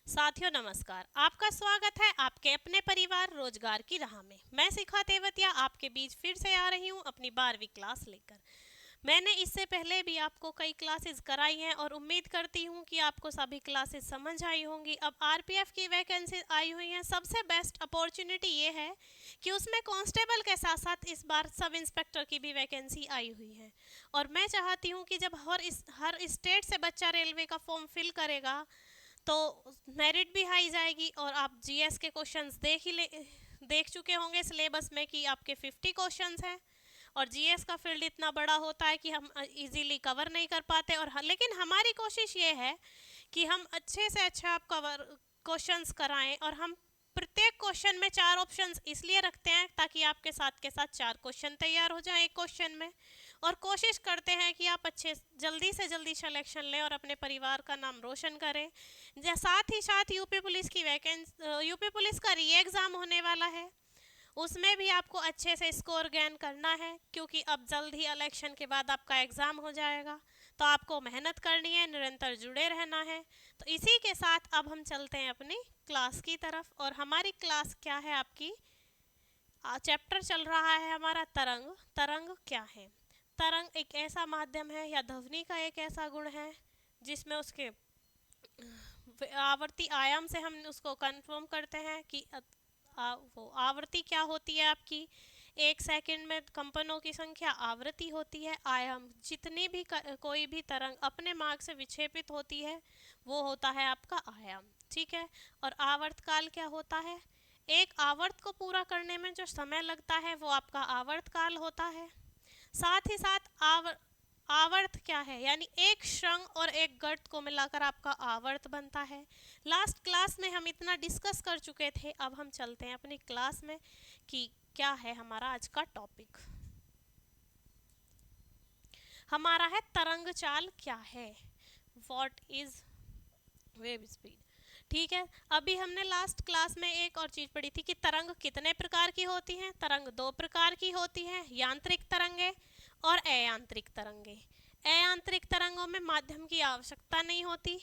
साथियों नमस्कार। आपका स्वागत है आपके अपने परिवार रोजगार की राह में। मैं शिखा तेवतिया आपके बीच फिर से आ रही हूँ अपनी 12वीं क्लास लेकर। मैंने इससे पहले भी आपको कई क्लासेस कराई हैं और उम्मीद करती हूँ कि आपको सभी क्लासेस समझ आई होंगी। अब आरपीएफ की वैकेंसी आई हुई हैं। सबसे बेस्ट अपॉर्चुनिटी ये है कि उसमें कांस्टेबल के साथ साथ इस बार सब इंस्पेक्टर की भी वैकेंसी आई हुई है। और मैं चाहती हूँ कि जब हर स्टेट से बच्चा रेलवे का फॉर्म फिल करेगा तो मेरिट भी हाई जाएगी। और आप जीएस के क्वेश्चंस देख चुके होंगे सिलेबस में कि आपके 50 क्वेश्चंस हैं। और जीएस का फील्ड इतना बड़ा होता है कि हम इजीली कवर नहीं कर पाते। लेकिन हमारी कोशिश ये है कि हम अच्छे से अच्छा आप कवर क्वेश्चंस कराएं। और हम प्रत्येक क्वेश्चन में 4 ऑप्शंस इसलिए रखते हैं ताकि आपके साथ के साथ 4 क्वेश्चन तैयार हो जाएं एक क्वेश्चन में। और कोशिश करते हैं कि आप जल्दी से जल्दी सिलेक्शन लें और अपने परिवार का नाम रोशन करें। साथ ही साथ यूपी पुलिस का री एग्ज़ाम होने वाला है। उसमें भी आपको अच्छे से स्कोर गेन करना है क्योंकि अब जल्द ही इलेक्शन के बाद आपका एग्ज़ाम हो जाएगा। तो आपको मेहनत करनी है, निरंतर जुड़े रहना है। तो इसी के साथ अब हम चलते हैं अपनी क्लास की तरफ। और हमारी क्लास क्या है आपकी, चैप्टर चल रहा है हमारा तरंग। तरंग क्या है? तरंग एक ऐसा माध्यम है या ध्वनि का एक ऐसा गुण है जिसमें उसके आवर्ती आयाम से हम उसको कंफर्म करते हैं कि वो आवृत्ति क्या होती है आपकी। 1 सेकंड में कंपनों की संख्या आवृत्ति होती है। आयाम जितनी भी कोई भी तरंग अपने मार्ग से विक्षेपित होती है वो होता है आपका आयाम। ठीक है। और आवर्तकाल क्या होता है? एक आवर्त को पूरा करने में जो समय लगता है वो आपका आवर्तकाल होता है। साथ ही साथ आवर्त क्या है? यानी एक श्रृंग और एक गर्त को मिलाकर आपका आवर्त बनता है। लास्ट क्लास में हम इतना डिस्कस कर चुके थे। अब हम चलते हैं अपनी क्लास में कि क्या है हमारा आज का टॉपिक। हमारा है तरंग चाल क्या है, व्हाट इज वेव स्पीड। ठीक है। अभी हमने लास्ट क्लास में एक और चीज पढ़ी थी कि तरंग कितने प्रकार की होती हैं। तरंग 2 प्रकार की होती हैं, यांत्रिक तरंगे और अयांत्रिक तरंगे। अयांत्रिक तरंगों में माध्यम की आवश्यकता नहीं होती।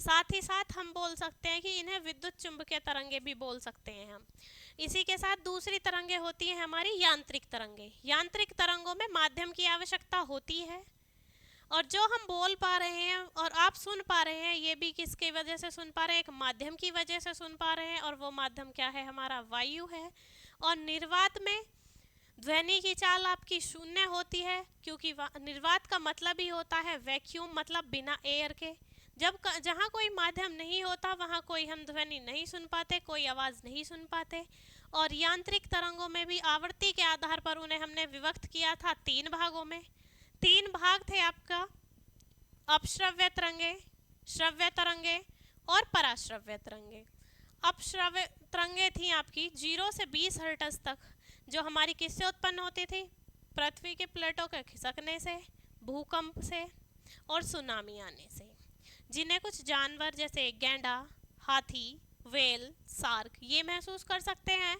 साथ ही साथ हम बोल सकते हैं कि इन्हें विद्युत चुंबकीय तरंगे भी बोल सकते हैं हम। इसी के साथ दूसरी तरंगे होती हैं हमारी यांत्रिक तरंगे। यांत्रिक तरंगों में माध्यम की आवश्यकता होती है। और जो हम बोल पा रहे हैं और आप सुन पा रहे हैं ये भी किसकी वजह से सुन पा रहे हैं? एक माध्यम की वजह से सुन पा रहे हैं। और वो माध्यम क्या है? हमारा वायु है। और निर्वात में ध्वनि की चाल आपकी शून्य होती है क्योंकि निर्वात का मतलब ही होता है वैक्यूम, मतलब बिना एयर के। जहाँ कोई माध्यम नहीं होता वहाँ कोई हम ध्वनि नहीं सुन पाते, कोई आवाज़ नहीं सुन पाते। और यांत्रिक तरंगों में भी आवृत्ति के आधार पर उन्हें हमने विभक्त किया था 3 भागों में। 3 भाग थे आपका, अपश्रव्य तरंगे, श्रव्य तरंगे और पराश्रव्य तरंगे। अपश्रव्य तरंगे थी आपकी 0 से 20 हर्ट्ज तक, जो हमारी किससे उत्पन्न होती थी? पृथ्वी के प्लेटों के खिसकने से, भूकंप से और सुनामी आने से, जिन्हें कुछ जानवर जैसे गैंडा, हाथी, व्हेल, शार्क ये महसूस कर सकते हैं।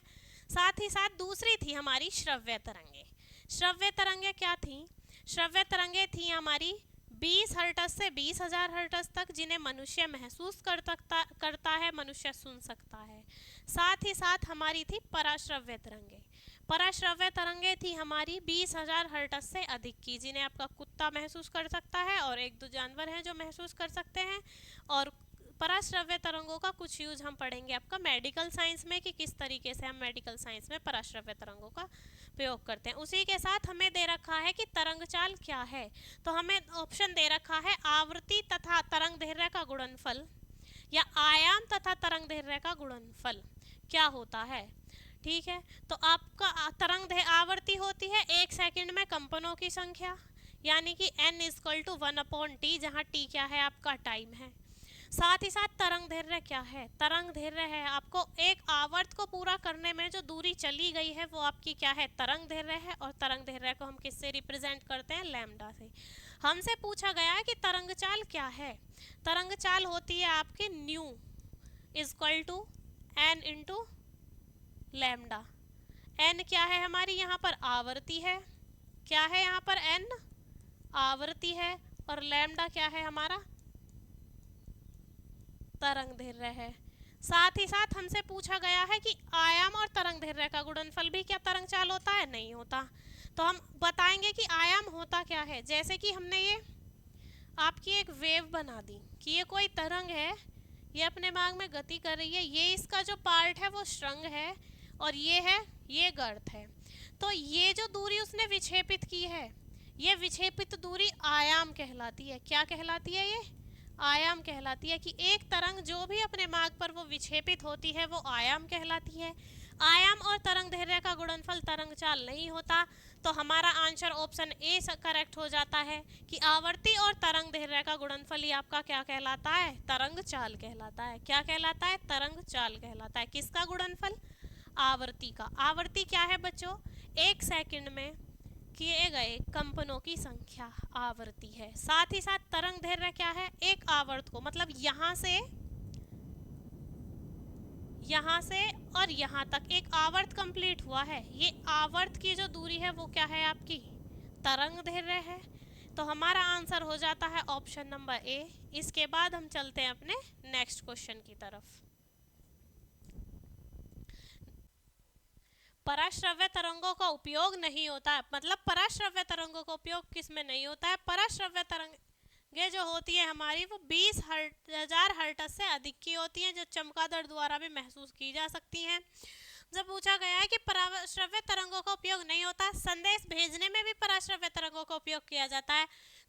साथ ही साथ दूसरी थी हमारी श्रव्य तरंगे। श्रव्य तरंगे क्या थी? श्रव्य तरंगे थी हमारी 20 हर्ट्ज से 20,000 हर्ट्ज तक, जिन्हें मनुष्य महसूस करता है, मनुष्य सुन सकता है। साथ ही साथ हमारी थी पराश्रव्य तरंगे। पराश्रव्य तरंगे थी हमारी 20,000 हर्ट्ज से अधिक की, जिन्हें आपका कुत्ता महसूस कर सकता है और 1-2 जानवर हैं जो महसूस कर सकते हैं। और पराश्रव्य तरंगों का कुछ यूज हम पढ़ेंगे आपका मेडिकल साइंस में कि किस तरीके से हम मेडिकल साइंस में पराश्रव्य तरंगों का प्रयोग करते हैं। उसी के साथ हमें दे रखा है कि तरंग चाल क्या है। तो हमें ऑप्शन दे रखा है आवृत्ति तथा तरंग दैर्घ्य का गुणनफल या आयाम तथा तरंग दैर्घ्य का गुणनफल क्या होता है। ठीक है। तो आपका आवृत्ति होती है 1 सेकंड में कंपनों की संख्या, यानी कि n = 1/t, जहाँ t क्या है? आपका टाइम है। साथ ही साथ तरंग दैर्घ्य क्या है? तरंग दैर्घ्य है आपको एक आवर्त को पूरा करने में जो दूरी चली गई है वो आपकी क्या है? तरंग दैर्घ्य है। और तरंग दैर्घ्य को हम किससे रिप्रेजेंट करते हैं? लैम्डा से। हमसे पूछा गया है कि तरंग चाल क्या है। तरंग चाल होती है आपकी न्यू = n × लैम्डा। n क्या है हमारी? यहाँ पर आवृत्ति है। क्या है यहाँ पर? n आवृत्ति है। और लैम्डा क्या है हमारा? तरंग दैर्घ्य है। साथ ही साथ हमसे पूछा गया है कि आयाम और तरंग दैर्ध्य का गुणनफल भी क्या तरंग चाल होता है? नहीं होता। तो हम बताएंगे कि आयाम होता क्या है। जैसे कि हमने ये आपकी एक वेव बना दी कि ये कोई तरंग है, ये अपने मार्ग में गति कर रही है, ये इसका जो पार्ट है वो श्रृंग है और ये है, ये गर्त है। तो ये जो दूरी उसने विक्षेपित की है, ये विक्षेपित दूरी आयाम कहलाती है। क्या कहलाती है? ये आयाम कहलाती है कि एक तरंग जो भी अपने मार्ग पर वो विक्षेपित होती है वो आयाम कहलाती है। आयाम और तरंग दैर्ध्य का गुणनफल तरंग चाल नहीं होता। तो हमारा आंसर ऑप्शन ए करेक्ट हो जाता है कि आवर्ती और तरंग दैर्ध्य का गुणनफल ही आपका क्या कहलाता है? तरंग चाल कहलाता है। क्या कहलाता है? तरंग चाल कहलाता है। किसका गुणनफल? आवर्ती का। आवर्ती क्या है बच्चों? एक सेकंड में किए गए कंपनों की संख्या आवर्ती है। साथ ही साथ तरंग दैर्ध्य क्या है? एक आवर्त को, मतलब यहाँ से और यहाँ तक एक आवर्त कंप्लीट हुआ है, ये आवर्त की जो दूरी है वो क्या है? आपकी तरंग दैर्ध्य है। तो हमारा आंसर हो जाता है ऑप्शन नंबर ए। इसके बाद हम चलते हैं अपने नेक्स्ट क्वेश्चन की तरफ। पराश्रव्य तरंगों का उपयोग नहीं होता है, मतलब पराश्रव्य तरंगों का उपयोग किस में नहीं होता है? पराश्रव्य तरंगें जो होती है हमारी वो 20,000 हर्ट्ज से अधिक की होती हैं, जो चमगादड़ द्वारा भी महसूस की जा सकती हैं। जब पूछा गया है कि पराश्रव्य तरंगों का उपयोग नहीं होता, संदेश भेजने में भी पराश्रव्य तरंगों का उपयोग किया जाता है।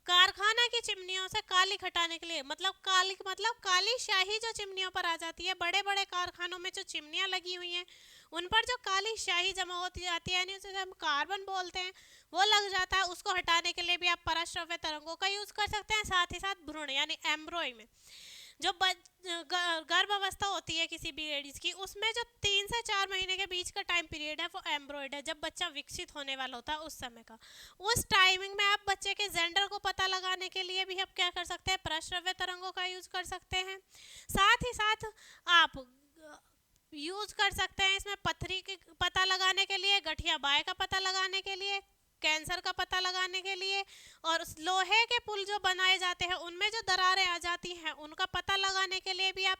कारखाना की चिमनियों से काली हटाने के लिए, मतलब काली स्याही जो चिमनियों पर आ जाती है, बड़े बड़े कारखानों में जो चिमनियां लगी हुई हैं उन पर जो काली स्याही जमा होती जाती है, यानी उसे हम कार्बन बोलते हैं, वो लग जाता है। उसको हटाने के लिए भी आप पराश्रव्य तरंगों का यूज कर सकते हैं। साथ ही साथ भ्रूण यानी एम्ब्रॉय में जो गर्भ अवस्था होती है किसी भी लेडीज की, उसमें जो 3 से 4 महीने के बीच का टाइम पीरियड है वो एम्ब्रॉयड है, जब बच्चा विकसित होने वाला होता है उस समय का। उस टाइमिंग में आप बच्चे के जेंडर को पता लगाने के लिए भी आप क्या कर सकते हैं? पराश्रव्य तरंगों का यूज कर सकते हैं। साथ ही साथ आप यूज कर सकते हैं इसमें पथरी का पता लगाने के लिए, गठिया बाय का पता लगाने के लिए, कैंसर का पता लगाने के लिए, और लोहे के पुल जो बनाए जाते हैं उनमें जो दरारें आ जाती हैं उनका पता लगाने के लिए भी आप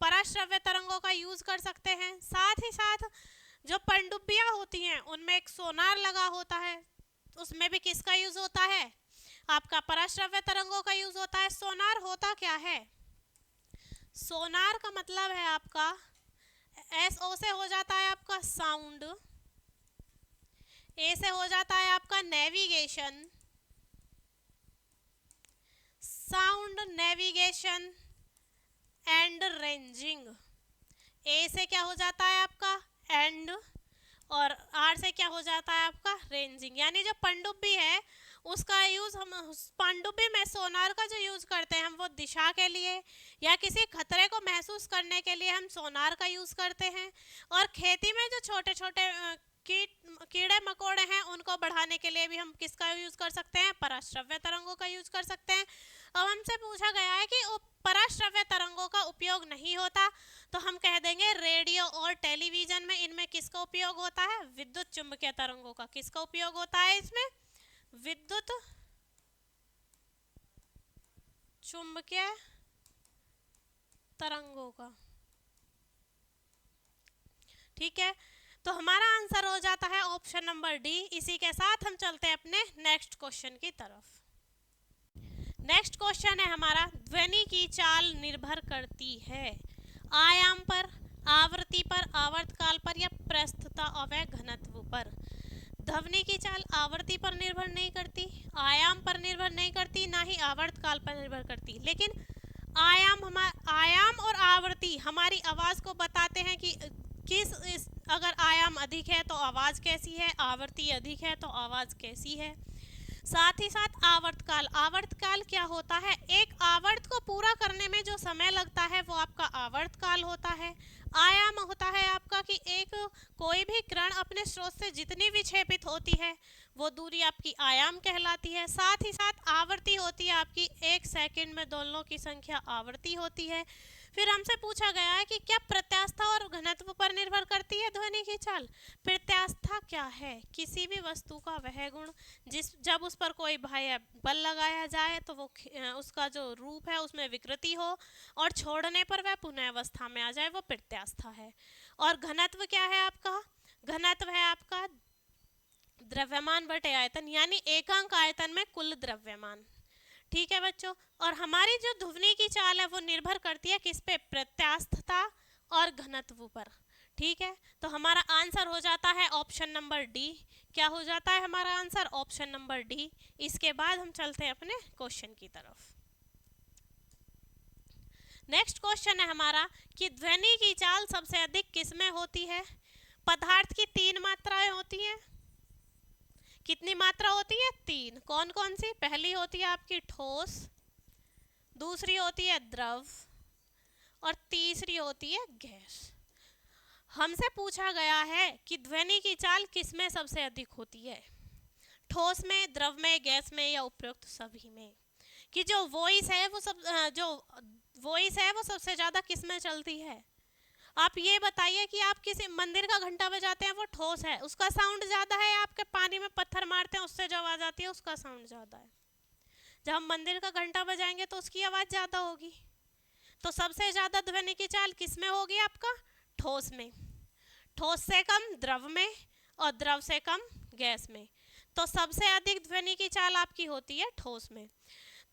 पराश्रव्य तरंगों का यूज कर सकते हैं। साथ ही साथ जो पनडुब्बियां होती हैं उनमें एक सोनार लगा होता है, उसमें भी किसका यूज होता है? आपका पराश्रव्य तरंगों का यूज होता है। सोनार होता क्या है? सोनार का मतलब है आपका SO से हो जाता है आपका साउंड, ए से हो जाता है आपका navigation, sound, navigation and ranging. A से क्या हो जाता है आपका? एंड, और आर से क्या हो जाता है आपका? रेंजिंग। यानी जो पनडुब्बी है उसका यूज हम पनडुब्बी में सोनार का जो यूज करते हैं हम वो दिशा के लिए या किसी खतरे को महसूस करने के लिए हम सोनार का यूज करते हैं। और खेती में जो छोटे छोटे कीड़े मकोड़े हैं उनको बढ़ाने के लिए भी हम किसका यूज कर सकते हैं? पराश्रव्य तरंगों का यूज कर सकते हैं। अब हमसे पूछा गया है कि पराश्रव्य तरंगों का उपयोग नहीं होता, तो हम कह देंगे रेडियो और टेलीविजन में इनमें किसका उपयोग होता है? विद्युत चुंबकीय तरंगों का। किसका उपयोग होता है इसमें? विद्युत चुंबकीय तरंगों का। ठीक है, तो हमारा आंसर हो जाता है ऑप्शन नंबर डी। इसी के साथ हम चलते हैं अपने नेक्स्ट क्वेश्चन की तरफ। नेक्स्ट क्वेश्चन है हमारा, ध्वनि की चाल निर्भर करती है आयाम पर, आवृत्ति पर, आवर्तकाल पर या प्रस्थता अवय घनत्व पर। ध्वनि की चाल आवृत्ति पर निर्भर नहीं करती, आयाम पर निर्भर नहीं करती, ना ही आवर्तकाल पर निर्भर करती, लेकिन आयाम और आवृत्ति हमारी आवाज को बताते हैं कि अगर आयाम अधिक है तो आवाज कैसी है, आवृत्ति अधिक है तो आवाज कैसी है। साथ ही साथ आवर्तकाल क्या होता है? एक आवर्त को पूरा करने में जो समय लगता है वो आपका आवर्तकाल होता है। आयाम होता है आपका कि एक कोई भी किरण अपने स्रोत से जितनी विक्षेपित होती है वो दूरी आपकी आयाम कहलाती है। साथ ही साथ आवर्ती होती है आपकी, 1 सेकंड में दोलनों की संख्या आवर्ती होती है। फिर हमसे पूछा गया है कि क्या प्रत्यास्था और घनत्व पर निर्भर करती है ध्वनि की चाल। प्रत्यास्था क्या है? किसी भी वस्तु का वह गुण जब उस पर कोई बाह्य बल लगाया जाए तो वो उसका जो रूप है उसमें विकृति हो और छोड़ने पर वह पुनः अवस्था में आ जाए, वो प्रत्यास्था है। और घनत्व क्या है आपका? घनत्व है आपका द्रव्यमान बटे आयतन, यानी एकांक आयतन में कुल द्रव्यमान। ठीक है बच्चों, और हमारी जो ध्वनि की चाल है वो निर्भर करती है किस पे? प्रत्यास्थता और घनत्व पर। ठीक है, तो हमारा आंसर हो जाता है ऑप्शन नंबर डी। क्या हो जाता है हमारा आंसर? Option number D. इसके बाद हम चलते हैं अपने क्वेश्चन की तरफ। नेक्स्ट क्वेश्चन है हमारा कि ध्वनि की चाल सबसे अधिक किस में होती है? पदार्थ की 3 मात्राएं होती हैं। कितनी मात्रा होती है? 3। कौन कौन सी? पहली होती है आपकी ठोस, दूसरी होती है द्रव और तीसरी होती है गैस। हमसे पूछा गया है कि ध्वनि की चाल किस में सबसे अधिक होती है? ठोस में, द्रव में, गैस में या उपरोक्त सभी में? कि जो वॉइस है वो सबसे ज्यादा किस में चलती है? आप ये बताइए कि आप किसी मंदिर का घंटा बजाते हैं, वो ठोस है, उसका साउंड ज्यादा है, आपके पानी में पत्थर मारते हैं उससे जो आवाज आती है उसका साउंड ज्यादा है। जब हम मंदिर का घंटा बजाएंगे तो उसकी आवाज ज्यादा होगी। तो सबसे ज्यादा ध्वनि की चाल किस में होगी आपका? ठोस में। ठोस से कम द्रव में और द्रव से कम गैस में। तो सबसे अधिक ध्वनि की चाल आपकी होती है ठोस में।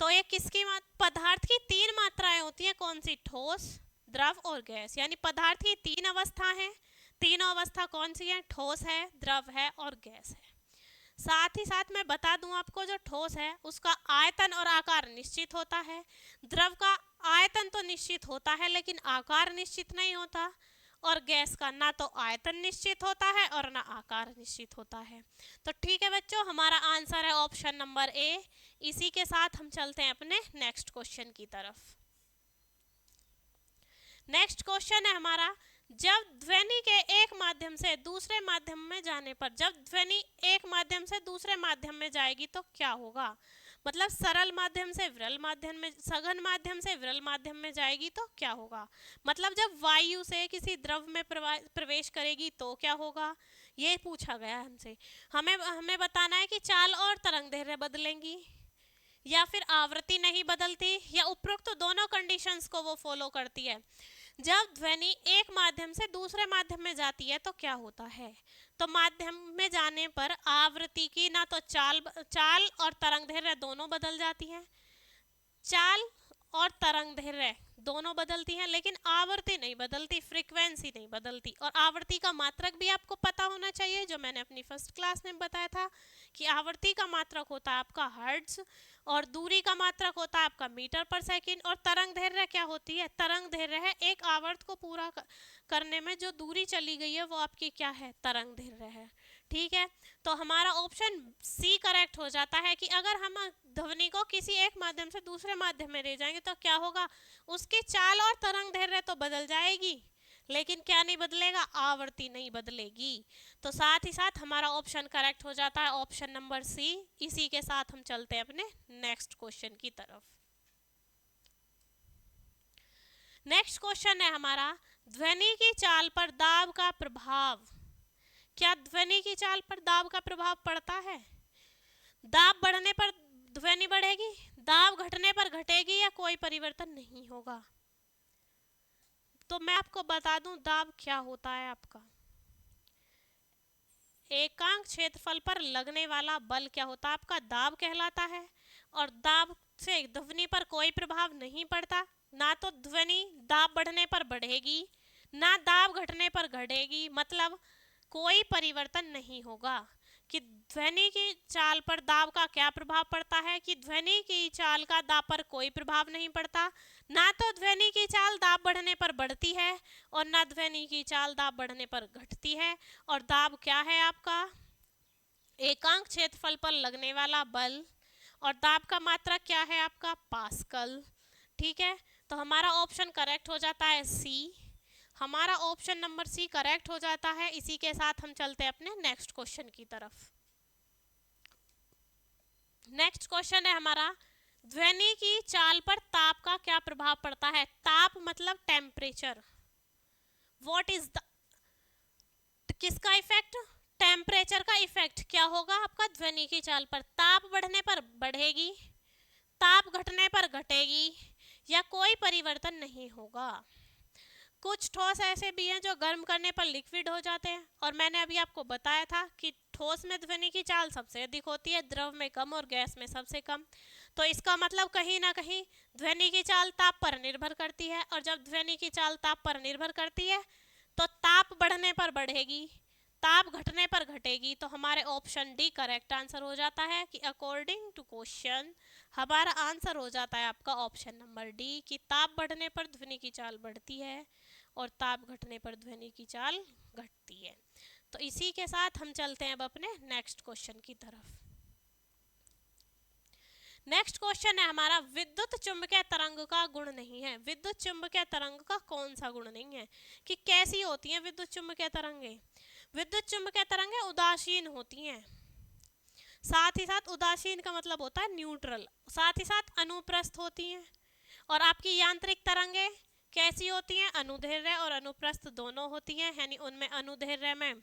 तो ये किसकी पदार्थ की 3 मात्राएं होती हैं, कौन सी? ठोस, द्रव और गैस। यानी पदार्थ की 3 अवस्था हैं। तीनों अवस्था कौन सी है? ठोस है, द्रव है और गैस है। साथ ही साथ मैं बता दूं आपको, जो ठोस है उसका आयतन और आकार निश्चित होता है। द्रव का आयतन तो निश्चित होता है लेकिन आकार निश्चित नहीं होता। और गैस का ना तो आयतन निश्चित होता है और ना आकार निश्चित होता है। तो ठीक है बच्चों, हमारा आंसर है ऑप्शन नंबर ए। इसी के साथ हम चलते हैं अपने नेक्स्ट क्वेश्चन की तरफ। नेक्स्ट क्वेश्चन है हमारा, जब ध्वनि के एक माध्यम से दूसरे माध्यम में जाने पर, जब ध्वनि एक माध्यम से दूसरे माध्यम में जाएगी तो क्या होगा? मतलब सरल माध्यम से विरल माध्यम में, सघन माध्यम से विरल माध्यम में जाएगी तो क्या होगा? मतलब जब वायु से किसी द्रव में प्रवेश करेगी तो क्या होगा? ये पूछा गया है हमसे। हमें बताना है कि चाल और तरंग दैर्घ्य बदलेंगी या फिर आवृत्ति नहीं बदलती, या उपरोक्त तो दोनों कंडीशंस को वो फॉलो करती है। जब ध्वनि एक माध्यम से दूसरे माध्यम में जाती है तो क्या होता है? तो माध्यम में जाने पर आवृत्ति की ना तो चाल और तरंग दैर्घ्य दोनों बदल जाती हैं। चाल और तरंग दैर्घ्य दोनों बदलती हैं लेकिन आवर्ती नहीं बदलती, फ्रीक्वेंसी नहीं बदलती। और आवर्ती का मात्रक भी आपको पता होना चाहिए, जो मैंने अपनी फर्स्ट क्लास में बताया था कि आवर्ती का मात्रक होता है आपका हर्ट्ज और दूरी का मात्रक होता है आपका मीटर पर सेकंड। और तरंग दैर्घ्य क्या होती है? तरंग दैर्घ्य है एक आवर्त को पूरा करने में जो दूरी चली गई है वो आपकी क्या है? तरंग दैर्घ्य है। ठीक है, तो हमारा ऑप्शन सी करेक्ट हो जाता है कि अगर हम ध्वनि को किसी एक माध्यम से दूसरे माध्यम में ले जाएंगे तो क्या होगा? उसकी चाल और तरंग दैर्घ्य तो बदल जाएगी लेकिन क्या नहीं बदलेगा? आवृत्ति नहीं बदलेगी। तो साथ ही साथ हमारा ऑप्शन करेक्ट हो जाता है ऑप्शन नंबर सी। इसी के साथ हम चलते हैं अपने नेक्स्ट क्वेश्चन की तरफ। नेक्स्ट क्वेश्चन है हमारा, ध्वनि की चाल पर दाब का प्रभाव। क्या ध्वनि की चाल पर दाब का प्रभाव पड़ता है? दाब बढ़ने पर ध्वनि बढ़ेगी, दाब घटने पर घटेगी, या कोई परिवर्तन नहीं होगा? तो मैं आपको बता दूं दाब क्या होता है आपका। एकांक क्षेत्रफल पर लगने वाला बल क्या होता है आपका? दाब कहलाता है। और दाब से ध्वनि पर कोई प्रभाव नहीं पड़ता। ना तो ध्वनि दाब बढ़ने पर बढ़ेगी ना दाब घटने पर घटेगी, मतलब कोई परिवर्तन नहीं होगा। कि ध्वनि की चाल पर दाब का क्या प्रभाव पड़ता है? कि ध्वनि की चाल का दाब पर कोई प्रभाव नहीं पड़ता। ना तो ध्वनि की चाल दाब बढ़ने पर बढ़ती है और ना ध्वनि की चाल दाब बढ़ने पर घटती है। और दाब क्या है आपका? एकांक क्षेत्रफल पर लगने वाला बल। और दाब का मात्रक क्या है आपका? पास्कल। ठीक है, तो हमारा ऑप्शन करेक्ट हो जाता है सी। हमारा ऑप्शन नंबर सी करेक्ट हो जाता है। इसी के साथ हम चलते हैं अपने नेक्स्ट क्वेश्चन की तरफ। नेक्स्ट क्वेश्चन है हमारा, ध्वनि की चाल पर ताप का क्या प्रभाव पड़ता है? ताप मतलब टेम्परेचर। व्हाट इज द, किसका इफेक्ट? टेम्परेचर का इफेक्ट क्या होगा आपका ध्वनि की चाल पर? ताप बढ़ने पर बढ़ेगी, ताप घटने पर घटेगी, या कोई परिवर्तन नहीं होगा। कुछ ठोस ऐसे भी हैं जो गर्म करने पर लिक्विड हो जाते हैं, और मैंने अभी आपको बताया था कि ठोस में ध्वनि की चाल सबसे अधिक होती है, द्रव में कम और गैस में सबसे कम। तो इसका मतलब कहीं ना कहीं ध्वनि की चाल ताप पर निर्भर करती है, और जब ध्वनि की चाल ताप पर निर्भर करती है तो ताप बढ़ने पर बढ़ेगी, ताप घटने पर घटेगी। तो हमारे ऑप्शन डी करेक्ट आंसर हो जाता है कि अकॉर्डिंग टू क्वेश्चन हमारा आंसर हो जाता है आपका ऑप्शन नंबर डी कि ताप बढ़ने पर ध्वनि की चाल बढ़ती है और ताप घटने पर ध्वनि की चाल घटती है। तो इसी के साथ हम चलते हैं अब अपने नेक्स्ट क्वेश्चन की तरफ। नेक्स्ट क्वेश्चन है हमारा, विद्युत चुंबकीय तरंग का गुण नहीं है। विद्युत चुंबकीय तरंग का कौन सा गुण नहीं है? कि कैसी होती हैं विद्युत चुंबकीय तरंगें? विद्युत चुंबकीय तरंगें उदासीन होती हैं, साथ ही साथ उदासीन का मतलब होता है न्यूट्रल, साथ ही साथ अनुप्रस्थ होती हैं। और आपकी यांत्रिक तरंगें कैसी होती हैं? अनुदैर्ध्य और अनुप्रस्थ दोनों होती हैं, यानी उनमें अनुदैर्ध्य में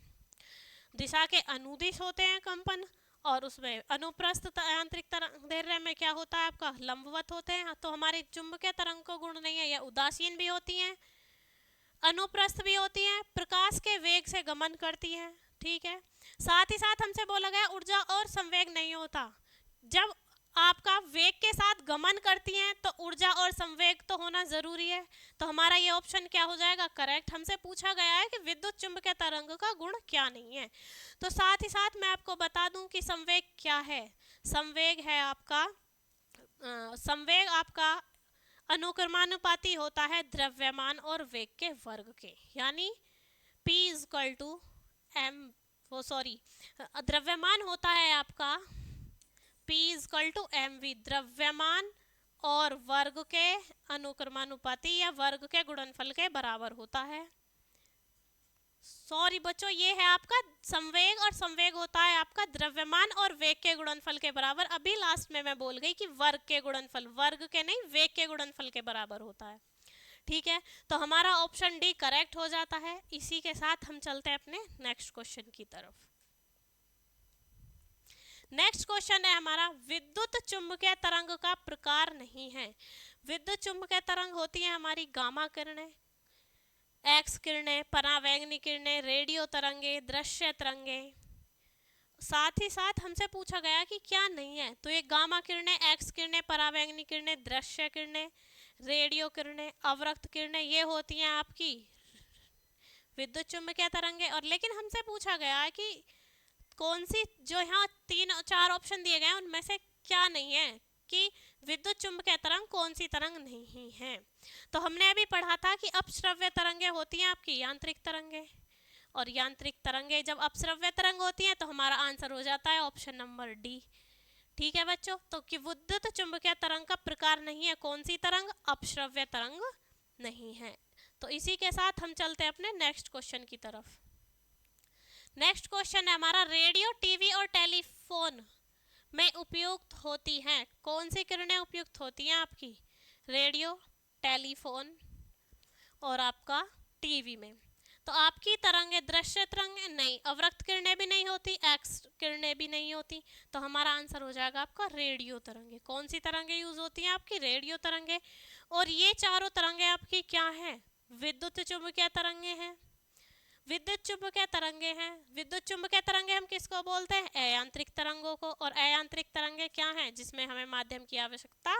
दिशा के अनुदिश होते हैं कंपन, और उसमें अनुप्रस्थ यांत्रिक तरंगदैर्ध्य में क्या होता है आपका? लंबवत होते हैं। तो हमारी चुंबकीय तरंग को गुण नहीं है, यह उदासीन भी होती हैं, अनुप्रस्थ भी होती हैं, प्रकाश के वेग से गमन करती हैं। ठीक है, साथ ही साथ हमसे बोला गया ऊर्जा और संवेग नहीं होता। जब आपका वेग के साथ गमन करती हैं तो ऊर्जा और संवेग तो होना जरूरी है। तो हमारा ये ऑप्शन क्या हो जाएगा? करेक्ट। हमसे पूछा गया है कि विद्युत चुंबकीय तरंग का गुण क्या नहीं है। तो साथ ही साथ मैं आपको बता दूं कि संवेग क्या है। संवेग है आपका संवेग आपका अनुक्रमानुपाती होता है द्रव्यमान और वेग के वर्ग के, यानी P इक्वल टू एम, वो सॉरी, द्रव्यमान होता है आपका P equal to M V, द्रव्यमान और वर्ग के अनुक्रमानुपाती या वर्ग के गुणनफल के बराबर होता है। सॉरी बच्चों, ये है आपका संवेग, और संवेग होता है आपका द्रव्यमान और वेग के गुणनफल के बराबर। अभी लास्ट में मैं बोल गई कि वर्ग के गुणनफल, वर्ग के नहीं, वेग के गुणनफल के बराबर होता है। ठीक है, तो हमारा ऑप्शन डी करेक्ट हो जाता है। इसी के साथ हम चलते हैं अपने नेक्स्ट क्वेश्चन की तरफ। नेक्स्ट क्वेश्चन है हमारा, विद्युत चुंबकीय तरंग का प्रकार नहीं है। विद्युत चुंबकीय तरंग होती है हमारी गामा किरणें, एक्स किरणें, परावैंगनी किरणें, रेडियो तरंगे, दृश्य तरंगे। साथ ही साथ हमसे पूछा गया कि क्या नहीं है, तो ये गामा किरणें, एक्स किरणें, परावैंगनी किरणें, दृश्य किरणें, रेडियो किरणें, अवरक्त किरणें, ये होती हैं आपकी विद्युत चुंबकीय तरंगे। और लेकिन हमसे पूछा गया है कि कौन सी, जो यहाँ 3-4 ऑप्शन दिए गए हैं उनमें से क्या नहीं है, कि विद्युत चुंबकीय तरंग कौन सी तरंग नहीं है। तो हमने अभी पढ़ा था कि अपश्रव्य तरंगे होती हैं आपकी यांत्रिक तरंगे, और यांत्रिक तरंगे जब अपश्रव्य तरंग होती हैं तो हमारा आंसर हो जाता है ऑप्शन नंबर डी। ठीक है बच्चों, तो कि विद्युत चुंबकीय तरंग का प्रकार नहीं है कौन सी तरंग? अपश्रव्य तरंग नहीं है। तो इसी के साथ हम चलते हैं अपने नेक्स्ट क्वेश्चन की तरफ। नेक्स्ट क्वेश्चन है हमारा, रेडियो, टीवी और टेलीफोन में उपयुक्त होती हैं। कौन सी किरणें उपयुक्त होती हैं आपकी? रेडियो, टेलीफोन और आपका टीवी में। तो आपकी तरंगें दृश्य तरंगें नहीं, अवरक्त किरणें भी नहीं होती, एक्स किरणें भी नहीं होती। तो हमारा आंसर हो जाएगा आपका रेडियो तरंगें। कौन सी तरंगें यूज होती हैं आपकी? रेडियो तरंगें। और ये चारों तरंगें आपकी क्या हैं? विद्युत चुंबकीय तरंगें हैं, विद्युत चुंबकीय तरंगे हैं। विद्युत चुंबकीय तरंगे हम किसको बोलते हैं? अयांत्रिक तरंगों को। और अयांत्रिक तरंगे क्या हैं? जिसमें हमें माध्यम की आवश्यकता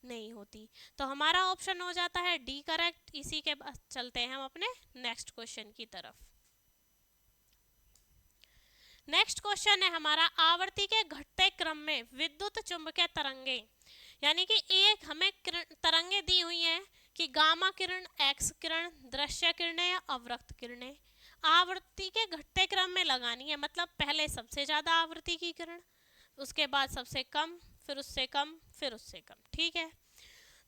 नहीं होती। तो हमारा ऑप्शन हो जाता है डी करेक्ट। इसी के बाद चलते हैं हम अपने नेक्स्ट क्वेश्चन की तरफ। नेक्स्ट क्वेश्चन है हमारा, आवर्ती के घटते क्रम में विद्युत चुंबकीय तरंगे, यानी कि एक हमें तरंगे दी हुई हैं कि गामा किरण, एक्स किरण, दृश्य किरणें या अवरक्त किरणें, आवृत्ति के घटते क्रम में लगानी है। मतलब पहले सबसे ज्यादा आवृत्ति की किरण, उसके बाद सबसे कम, फिर उससे कम, फिर उससे कम। ठीक है,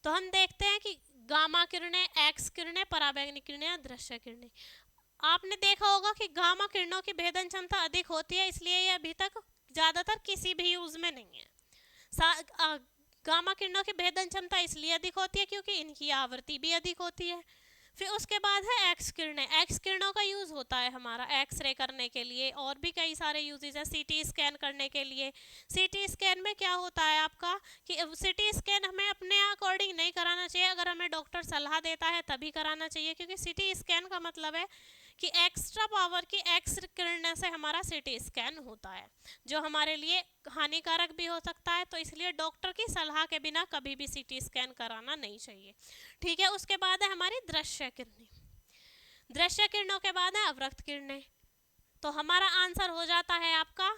तो हम देखते हैं कि गामा किरणें, एक्स किरणें, पराबैंगनी किरणें या दृश्य किरणें। आपने देखा होगा कि गामा किरणों की भेदन क्षमता अधिक होती है, इसलिए ये अभी तक ज्यादातर किसी भी यूज में नहीं है। गामा किरणों की भेदन क्षमता इसलिए अधिक होती है क्योंकि इनकी आवृत्ति भी अधिक होती है। फिर उसके बाद है एक्स किरणें। एक्स किरणों का यूज़ होता है हमारा एक्सरे करने के लिए, और भी कई सारे यूजेज है, सीटी स्कैन करने के लिए। सीटी स्कैन में क्या होता है आपका कि सीटी स्कैन हमें अपने अकॉर्डिंग नहीं कराना चाहिए, अगर हमें डॉक्टर सलाह देता है तभी कराना चाहिए, क्योंकि सीटी स्कैन का मतलब है कि एक्स्ट्रा पावर की एक्स किरणें से हमारा सीटी स्कैन होता है, जो हमारे लिए हानिकारक भी हो सकता है। तो इसलिए डॉक्टर की सलाह के बिना कभी भी सीटी स्कैन कराना नहीं चाहिए। ठीक है, उसके बाद है हमारी दृश्य किरणें। दृश्य किरणों के बाद है अवरक्त किरणें। तो हमारा आंसर हो जाता है आपका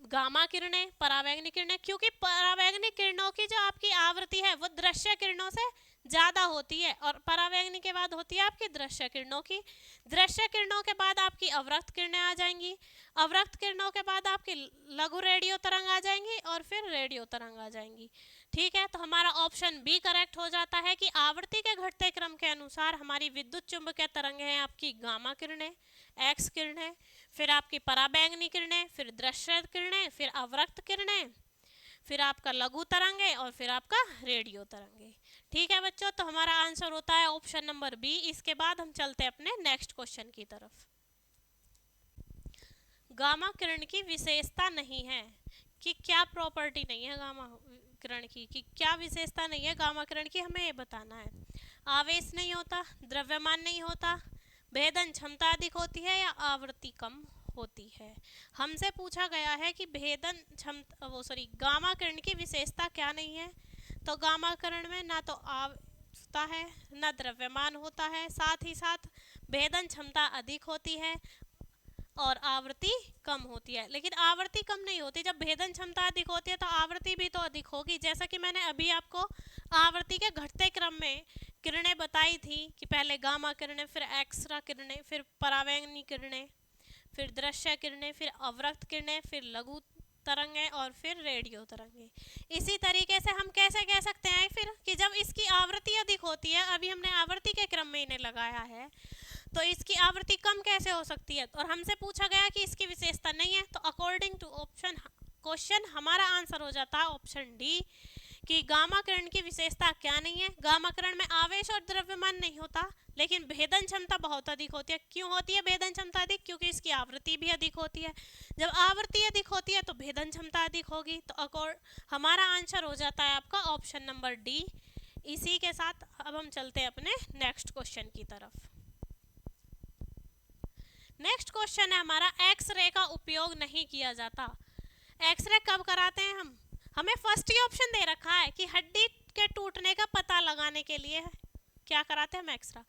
गामा किरणें, परावैंगनी किरणें, क्योंकि परावैंगनी किरणों की जो आपकी आवृत्ति है वो दृश्य किरणों से ज्यादा होती है, और परावैंगनी के बाद होती है आपकी दृश्य किरणों की। दृश्य किरणों के बाद आपकी अवरक्त किरणें आ जाएंगी। अवरक्त किरणों के बाद आपकी लघु रेडियो तरंग आ जाएंगी, और फिर रेडियो तरंग आ जाएंगी। ठीक है, तो हमारा ऑप्शन बी करेक्ट हो जाता है कि आवृत्ति के घटते क्रम के अनुसार हमारी विद्युत चुंबकीय तरंगें हैं आपकी गामा किरणें, एक्स किरणें, फिर आपकी पराबैंगनी किरणें, फिर दृश्य किरणें, फिर अवरक्त किरणें, फिर आपका लघु तरंगे, और फिर आपका रेडियो तरंगे। ठीक है बच्चों, तो हमारा आंसर होता है ऑप्शन नंबर बी। इसके बाद हम चलते हैं अपने नेक्स्ट क्वेश्चन की तरफ। गामा किरण की विशेषता नहीं है कि क्या प्रॉपर्टी नहीं है गामा किरण की, कि क्या विशेषता नहीं है गामा किरण की, हमें ये बताना है। आवेश नहीं होता, द्रव्यमान नहीं होता, भेदन क्षमता अधिक होती है, या आवृत्ति कम होती है। हमसे पूछा गया है कि भेदन क्षमता गामा किरण की विशेषता क्या नहीं है। तो गामा किरण में ना तो होता है, ना द्रव्यमान होता है, साथ ही साथ भेदन क्षमता अधिक होती है और आवृत्ति कम होती है। लेकिन आवृत्ति कम नहीं होती, जब भेदन क्षमता अधिक होती है तो आवृत्ति भी तो अधिक होगी। जैसा कि मैंने अभी आपको आवृत्ति के घटते क्रम में किरणें बताई थी कि पहले गामा किरणें, फिर एक्सरा किरणें, फिर परावैंगनी किरणें, फिर दृश्य किरणें, फिर अवरक्त किरणें, फिर लघु तरंगें, और फिर रेडियो तरंगें। इसी तरीके से हम कैसे कह सकते हैं फिर कि जब इसकी आवृत्ति अधिक होती है, अभी हमने आवृत्ति के क्रम में इन्हें लगाया है, तो इसकी आवृत्ति कम कैसे हो सकती है। और हमसे पूछा गया कि इसकी विशेषता नहीं है, तो अकॉर्डिंग टू ऑप्शन क्वेश्चन हमारा आंसर हो जाता है ऑप्शन डी कि गामा किरण की विशेषता क्या नहीं है। गामा किरण में आवेश और द्रव्यमान नहीं होता, लेकिन भेदन क्षमता बहुत अधिक होती है। क्यों होती है भेदन क्षमता अधिक? क्योंकि इसकी आवृत्ति भी अधिक होती है। जब आवृत्ति अधिक होती है तो भेदन क्षमता अधिक होगी। तो हमारा आंसर हो जाता है आपका ऑप्शन नंबर डी। इसी के साथ अब हम चलते हैं अपने नेक्स्ट क्वेश्चन की तरफ। नेक्स्ट क्वेश्चन है हमारा, एक्सरे का उपयोग नहीं किया जाता। एक्सरे कब कराते हैं हम? हमें फर्स्ट ही ऑप्शन दे रखा है कि हड्डी के टूटने का पता लगाने के लिए क्या कराते हैं हम? एक्सरा।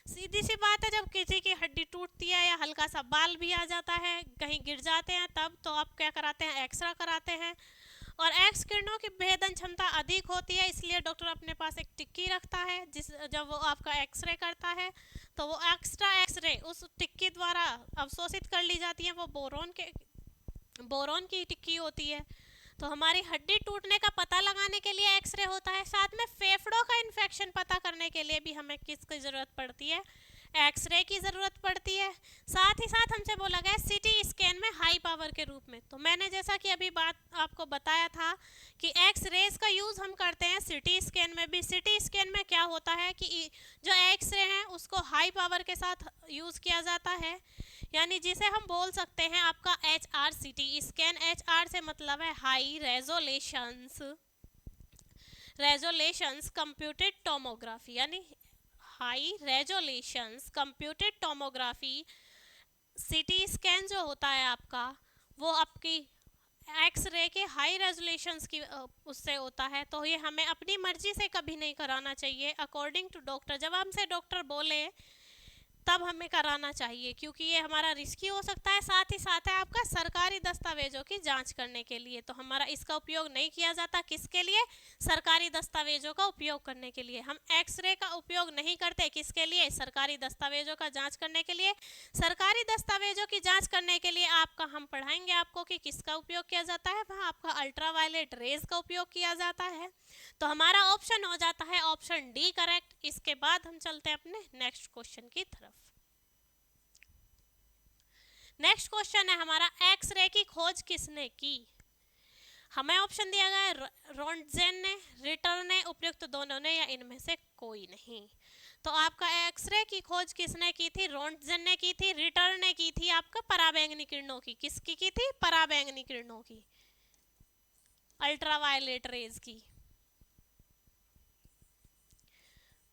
सीधी सी बात है, जब किसी की हड्डी टूटती है या हल्का सा बाल भी आ जाता है, कहीं गिर जाते हैं, तब तो आप क्या कराते हैं? एक्सरा कराते हैं। और एक्स किरणों की भेदन क्षमता अधिक होती है, इसलिए डॉक्टर अपने पास एक टिक्की रखता है, जब वो आपका एक्सरे करता है तो वो एक्स्ट्रा एक्सरे उस टिक्की द्वारा अवशोषित कर ली जाती है, वो बोरोन की टिक्की होती है। तो हमारी हड्डी टूटने का पता लगाने के लिए एक्सरे होता है। साथ में फेफड़ों का इन्फेक्शन पता करने के लिए भी हमें किसकी ज़रूरत पड़ती है? एक्सरे की ज़रूरत पड़ती है। साथ ही साथ हमसे बोला गया सीटी स्कैन में हाई पावर के रूप में। तो मैंने जैसा कि अभी बात आपको बताया था कि एक्स रेज का यूज़ हम करते हैं सिटी स्कैन में भी। सिटी स्कैन में क्या होता है कि जो एक्सरे हैं उसको हाई पावर के साथ यूज़ किया जाता है, यानी जिसे हम बोल सकते हैं आपका HR सिटी स्कैन। HR से मतलब है हाई रेजोलेशंस कंप्यूटेड टोमोग्राफी, यानी high resolutions computed tomography. CT scan जो होता है आपका, वो आपकी एक्सरे के हाई रेजोल्यूशंस की उससे होता है। तो ये हमें अपनी मर्जी से कभी नहीं कराना चाहिए, अकॉर्डिंग टू डॉक्टर। जब हमसे डॉक्टर बोले तब हमें कराना चाहिए, क्योंकि ये हमारा रिस्की हो सकता है। साथ ही साथ है आपका सरकारी दस्तावेजों की जांच करने के लिए। तो हमारा इसका उपयोग नहीं किया जाता। किसके लिए? सरकारी दस्तावेजों का उपयोग करने के लिए। हम एक्सरे का उपयोग नहीं करते, किसके लिए? सरकारी दस्तावेजों का जांच करने के लिए। सरकारी दस्तावेजों की जांच करने के लिए हम पढ़ाएंगे आपको कि किसका उपयोग किया जाता है। वहाँ आपका अल्ट्रावायलेट रेज का उपयोग किया जाता है। तो हमारा ऑप्शन हो जाता है ऑप्शन डी करेक्ट। इसके बाद हम चलते हैं अपने नेक्स्ट क्वेश्चन की तरफ। नेक्स्ट क्वेश्चन है हमारा, एक्सरे की खोज किसने की? हमें ऑप्शन दिया गया है रोंटजेन ने, रिटर ने, उपयुक्त दोनों ने, या इनमें से कोई नहीं। तो आपका एक्सरे की खोज किसने की थी? रोंटजेन ने की थी। रिटर ने की थी आपका पराबैंगनी किरणों की। किसकी की थी? पराबैंगनी किरणों की, अल्ट्रावायलेट रेज की।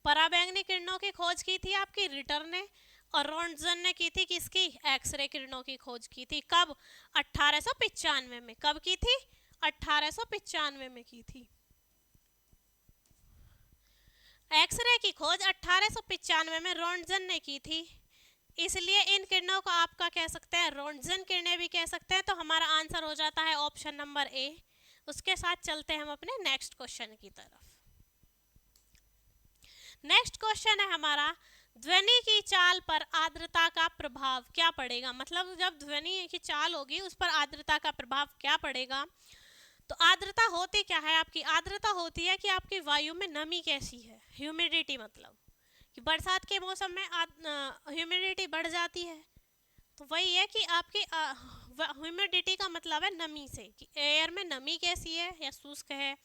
पराबैंगनी किरणों की खोज की थी आपकी रिटर ने, और रोंटजेन ने की थी किसकी? एक्सरे किरणों की खोज की थी। कब? 1895 में। कब की थी? 1895 में की थी। एक्सरे की खोज 1895 में रोंटजेन ने की थी, इसलिए इन किरणों को आपका कह सकते हैं रोंटजेन किरणें भी कह सकते हैं। तो हमारा आंसर हो जाता है ऑप्शन नंबर ए। उसके साथ चलते हैं हम अपने नेक्स्ट क्वेश्चन की तरफ। नेक्स्ट क्वेश्चन है हमारा, ध्वनि की चाल पर आर्द्रता का प्रभाव क्या पड़ेगा? मतलब जब ध्वनि की चाल होगी उस पर आर्द्रता का प्रभाव क्या पड़ेगा? तो आर्द्रता होती क्या है आपकी? आर्द्रता होती है कि आपकी वायु में नमी कैसी है, ह्यूमिडिटी। मतलब कि बरसात के मौसम में ह्यूमिडिटी बढ़ जाती है, तो वही है कि आपकी ह्यूमिडिटी का मतलब है नमी से, कि एयर में नमी कैसी है या शुष्क है।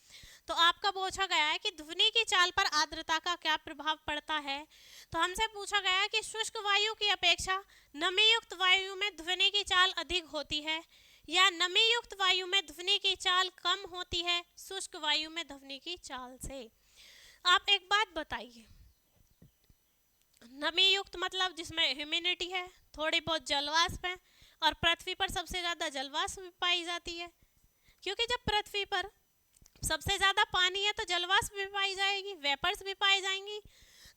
तो आपका पूछा गया है कि ध्वनि की चाल पर आर्द्रता का क्या प्रभाव पड़ता है। तो हमसे पूछा गया है कि शुष्क वायु की अपेक्षा नमी युक्त वायु में ध्वनि की चाल अधिक होती है, या नमी युक्त वायु में ध्वनि की चाल कम होती है शुष्क वायु में ध्वनि की चाल से। आप एक बात बताइए, नमी युक्त मतलब जिसमें ह्यूमिडिटी है, थोड़ी बहुत जलवाष्प है, और पृथ्वी पर सबसे ज़्यादा जलवाष्प भी पाई जाती है, क्योंकि जब पृथ्वी पर सबसे ज़्यादा पानी है तो जलवाष्प भी पाई जाएगी, वेपर्स भी पाई जाएंगी।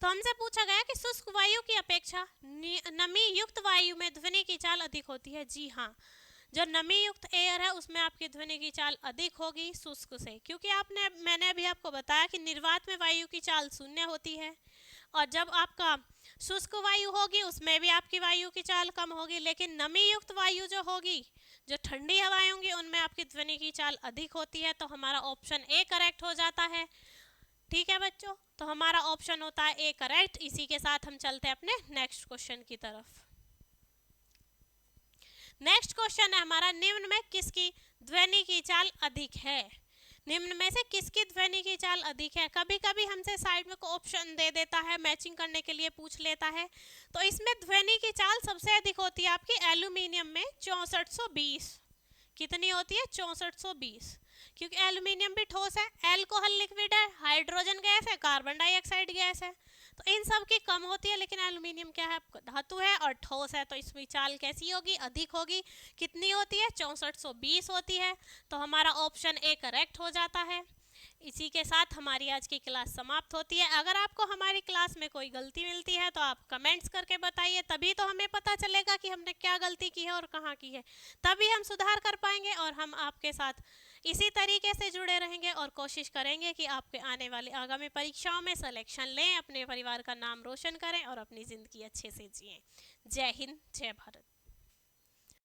तो हमसे पूछा गया कि शुष्क वायु की अपेक्षा नमी युक्त वायु में ध्वनि की चाल अधिक होती है। जी हाँ, जो नमी युक्त एयर है उसमें आपकी ध्वनि की चाल अधिक होगी शुष्क से, क्योंकि मैंने अभी आपको बताया कि निर्वात में वायु की चाल शून्य होती है, और जब आपका शुष्क वायु होगी उसमें भी आपकी वायु की चाल कम होगी। लेकिन नमी युक्त वायु जो होगी, जो ठंडी हवाएं होंगी, उनमें आपकी ध्वनि की चाल अधिक होती है। तो हमारा ऑप्शन ए करेक्ट हो जाता है। ठीक है बच्चों, तो हमारा ऑप्शन होता है ए करेक्ट। इसी के साथ हम चलते हैं अपने नेक्स्ट क्वेश्चन की तरफ। नेक्स्ट क्वेश्चन है हमारा, निम्न में किसकी ध्वनि की चाल अधिक है? निम्न में से किसकी ध्वनि की चाल अधिक है? कभी कभी हमसे साइड में को ऑप्शन दे देता है, मैचिंग करने के लिए पूछ लेता है। तो इसमें ध्वनि की चाल सबसे अधिक होती है आपकी एल्यूमिनियम में, 6420। कितनी होती है? 6420, क्योंकि एल्यूमिनियम भी ठोस है, एल्कोहल लिक्विड है, हाइड्रोजन गैस है, कार्बन डाइऑक्साइड गैस है। तो इन सब की कम होती है, लेकिन एल्यूमिनियम क्या है? धातु है और ठोस है, तो इसमें चाल कैसी होगी? अधिक होगी। कितनी होती है? 6420 होती है। तो हमारा ऑप्शन ए करेक्ट हो जाता है। इसी के साथ हमारी आज की क्लास समाप्त होती है। अगर आपको हमारी क्लास में कोई गलती मिलती है तो आप कमेंट्स करके बताइए, तभी तो हमें पता चलेगा कि हमने क्या गलती की है और कहाँ की है, तभी हम सुधार कर पाएंगे। और हम आपके साथ इसी तरीके से जुड़े रहेंगे और कोशिश करेंगे कि आपके आने वाले आगामी परीक्षाओं में सिलेक्शन लें, अपने परिवार का नाम रोशन करें और अपनी ज़िंदगी अच्छे से जिएं। जय हिंद, जय भारत।